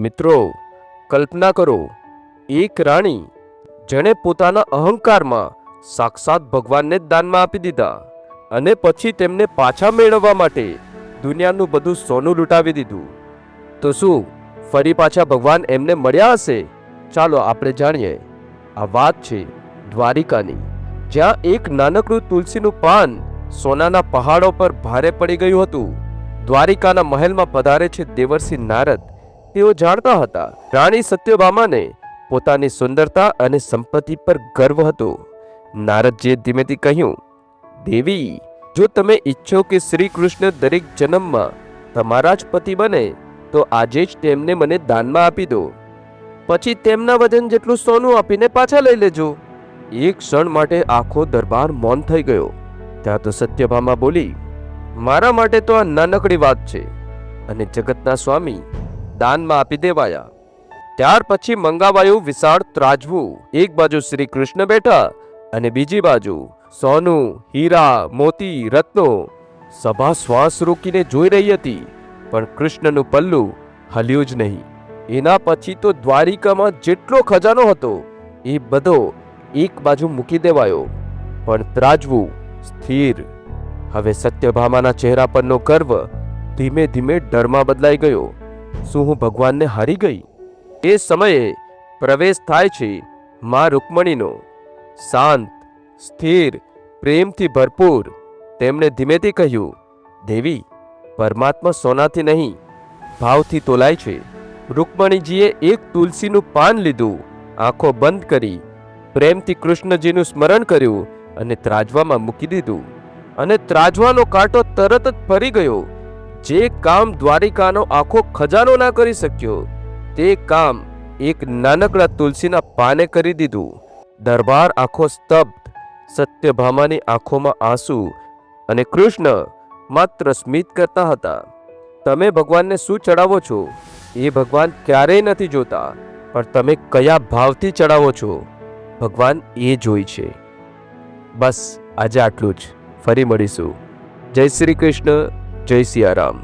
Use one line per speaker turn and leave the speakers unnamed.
મિત્રો, કલ્પના કરો, એક રાણી જેણે પોતાના અહંકારમાં સાક્ષાત ભગવાનને જ દાનમાં આપી દીધા અને પછી તેમને પાછા મેળવવા માટે દુનિયાનું બધું સોનું લૂંટાવી દીધું. તો શું ફરી પાછા ભગવાન એમને મળ્યા હશે? ચાલો આપણે જાણીએ. આ વાત છે દ્વારિકાની, જ્યાં એક નાનકડું તુલસીનું પાન સોનાના પહાડો પર ભારે પડી ગયું હતું. દ્વારિકાના મહેલમાં પધારે છે દેવર્ષિ નારદ. તેઓ જાણતા હતા રાણી સત્યભામાને પોતાની સુંદરતા અને સંપત્તિ પર ગર્વ હતો. નારદજીએ ધીમેથી કહ્યું, દેવી, જો તમે ઈચ્છો કે શ્રી કૃષ્ણ દરેક જન્મમાં તમારા જ પતિ બને તો આજે જ તેમને મને દાનમાં આપી દો. પછી તેમના વજન જેટલું સોનું આપીને પાછા લઈ લેજો. એક ક્ષણ માટે આખો દરબાર મૌન થઈ ગયો. ત્યાં તો સત્યભામા બોલી, મારા માટે તો આ નાનકડી વાત છે અને જગતના સ્વામી દાનમાં આપી દેવાયા. ત્યાર પછી મંગાવાયું વિશાળ ત્રાજવું. એક બાજુ શ્રી કૃષ્ણ બેઠા અને બીજી બાજુ સોનું, હીરા, મોતી, રત્નો. સભા શ્વાસ રોકીને જોઈ રહી હતી, પણ કૃષ્ણનું પલ્લું હલ્યું જ નહીં. એના પછી તો દ્વારિકામાં જેટલો ખજાનો હતો એ બધો એક બાજુ મૂકી દેવાયો, પણ ત્રાજવું સ્થિર. હવે સત્યભામાના ચહેરા પરનો ગર્વ ધીમે ધીમે ડરમાં બદલાઈ ગયો. શું હું ભગવાનને હારી ગઈ? એ સમયે પ્રવેશ થાય છે માં રૂકમણીનો. શાંત, સ્થિર, પ્રેમથી ભરપૂર. તેમણે ધીમેથી કહ્યું, દેવી, પરમાત્મા સોનાથી નહીં ભાવથી તોલાય છે. રૂકમણીજીએ એક તુલસીનું પાન લીધું, આંખો બંધ કરી પ્રેમથી કૃષ્ણજીનું સ્મરણ કર્યું અને ત્રાજવામાં મૂકી દીધું. અને ત્રાજવાનો કાંટો તરત જ ફરી ગયો. જે કામ દ્વારિકાનો આખો ખજાનો ના કરી શક્યો તે કામ એક નાનકડા તુલસીના પાને કરી દીધું. દરબાર આખો સ્તબ્ધ. સત્યભામાની આંખોમાં આંસુ અને કૃષ્ણ માત્ર સ્મિત કરતા હતા. તમે ભગવાનને શું ચડાવો છો એ ભગવાન ક્યારેય નથી જોતા, પણ તમે કયા ભાવથી ચડાવો છો ભગવાન એ જોઈ છે. બસ આજે આટલું જ. ફરી મળીશું. જય શ્રી કૃષ્ણ, જય સિયારામ.